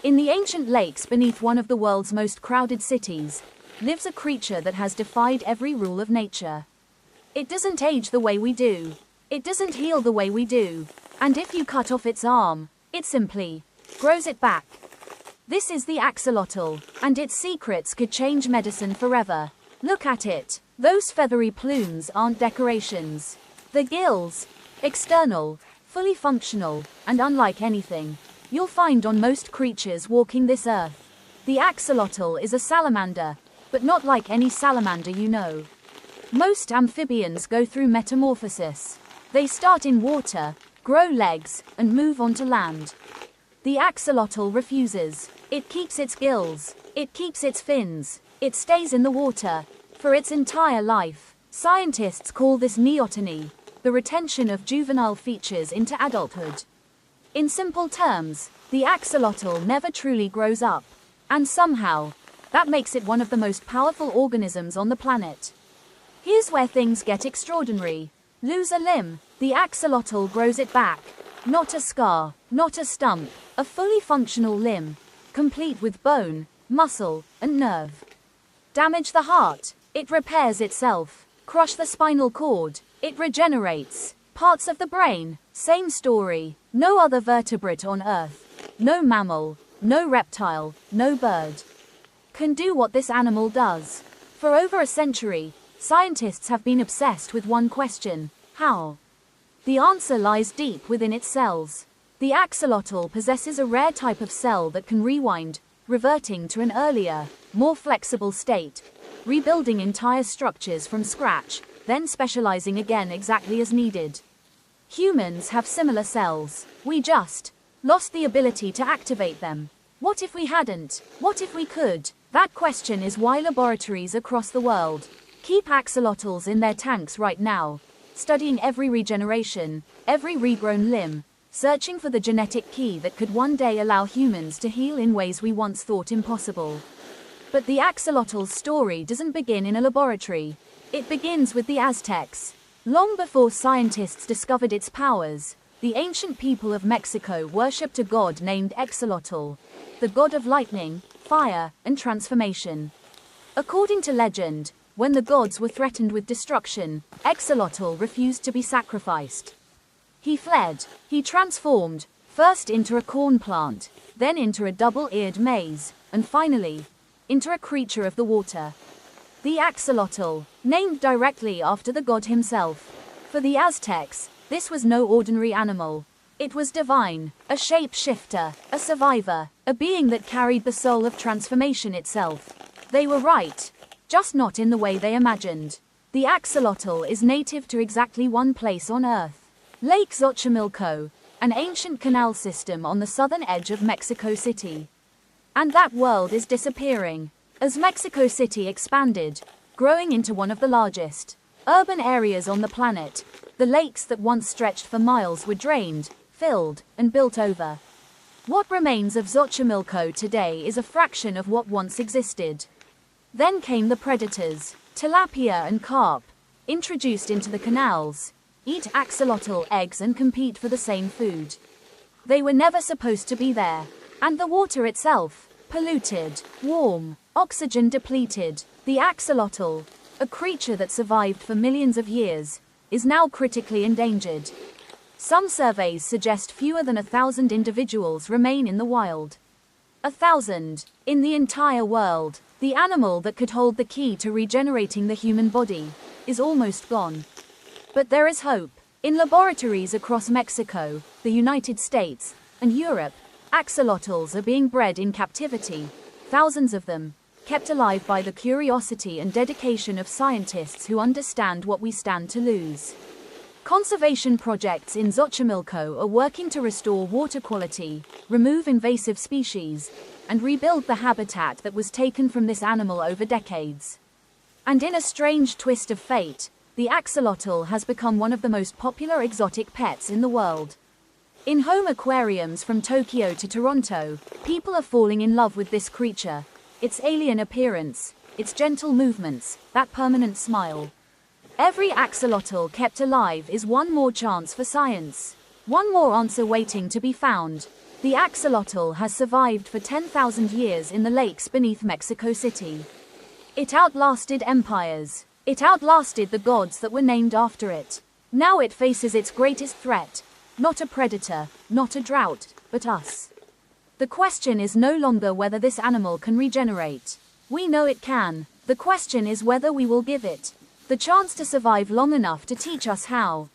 In the ancient lakes beneath one of the world's most crowded cities, lives a creature that has defied every rule of nature. It doesn't age the way we do. It doesn't heal the way we do. And if you cut off its arm, it simply grows it back. This is the axolotl, and its secrets could change medicine forever. Look at it. Those feathery plumes aren't decorations. The gills, external, fully functional, and unlike anything you'll find on most creatures walking this earth. The axolotl is a salamander, but not like any salamander you know. Most amphibians go through metamorphosis. They start in water, grow legs, and move onto land. The axolotl refuses. It keeps its gills. It keeps its fins. It stays in the water for its entire life. Scientists call this neoteny, the retention of juvenile features into adulthood. In simple terms, the axolotl never truly grows up. And somehow, that makes it one of the most powerful organisms on the planet. Here's where things get extraordinary. Lose a limb, the axolotl grows it back. Not a scar, not a stump, a fully functional limb, complete with bone, muscle, and nerve. Damage the heart, it repairs itself. Crush the spinal cord, it regenerates. Parts of the brain, same story. No other vertebrate on Earth, no mammal, no reptile, no bird can do what this animal does. For over a century, scientists have been obsessed with one question: how? The answer lies deep within its cells. The axolotl possesses a rare type of cell that can rewind, reverting to an earlier, more flexible state, rebuilding entire structures from scratch, then specializing again exactly as needed. Humans have similar cells. We just lost the ability to activate them. What if we hadn't? What if we could? That question is why laboratories across the world keep axolotls in their tanks right now, studying every regeneration, every regrown limb, searching for the genetic key that could one day allow humans to heal in ways we once thought impossible. But the axolotl's story doesn't begin in a laboratory. It begins with the Aztecs. Long before scientists discovered its powers, the ancient people of Mexico worshipped a god named Axolotl, the god of lightning, fire, and transformation. According to legend, when the gods were threatened with destruction, Axolotl refused to be sacrificed. He fled. He transformed, first into a corn plant, then into a double-eared maize, and finally, into a creature of the water. The axolotl, named directly after the god himself. For the Aztecs, this was no ordinary animal. It was divine, a shape-shifter, a survivor, a being that carried the soul of transformation itself. They were right, just not in the way they imagined. The axolotl is native to exactly one place on Earth. Lake Xochimilco, an ancient canal system on the southern edge of Mexico City. And that world is disappearing. As Mexico City expanded, growing into one of the largest urban areas on the planet, the lakes that once stretched for miles were drained, filled, and built over. What remains of Xochimilco today is a fraction of what once existed. Then came the predators, tilapia and carp, introduced into the canals, eat axolotl eggs and compete for the same food. They were never supposed to be there. And the water itself, polluted, warm, oxygen depleted. The axolotl, a creature that survived for millions of years, is now critically endangered. Some surveys suggest fewer than 1,000 individuals remain in the wild. 1,000 in the entire world. The animal that could hold the key to regenerating the human body is almost gone. But there is hope. In laboratories across Mexico, the United States, and Europe, axolotls are being bred in captivity, thousands of them, kept alive by the curiosity and dedication of scientists who understand what we stand to lose. Conservation projects in Xochimilco are working to restore water quality, remove invasive species, and rebuild the habitat that was taken from this animal over decades. And in a strange twist of fate, the axolotl has become one of the most popular exotic pets in the world. In home aquariums from Tokyo to Toronto, people are falling in love with this creature. Its alien appearance, its gentle movements, that permanent smile. Every axolotl kept alive is one more chance for science. One more answer waiting to be found. The axolotl has survived for 10,000 years in the lakes beneath Mexico City. It outlasted empires. It outlasted the gods that were named after it. Now it faces its greatest threat. Not a predator, not a drought, but us. The question is no longer whether this animal can regenerate. We know it can. The question is whether we will give it the chance to survive long enough to teach us how.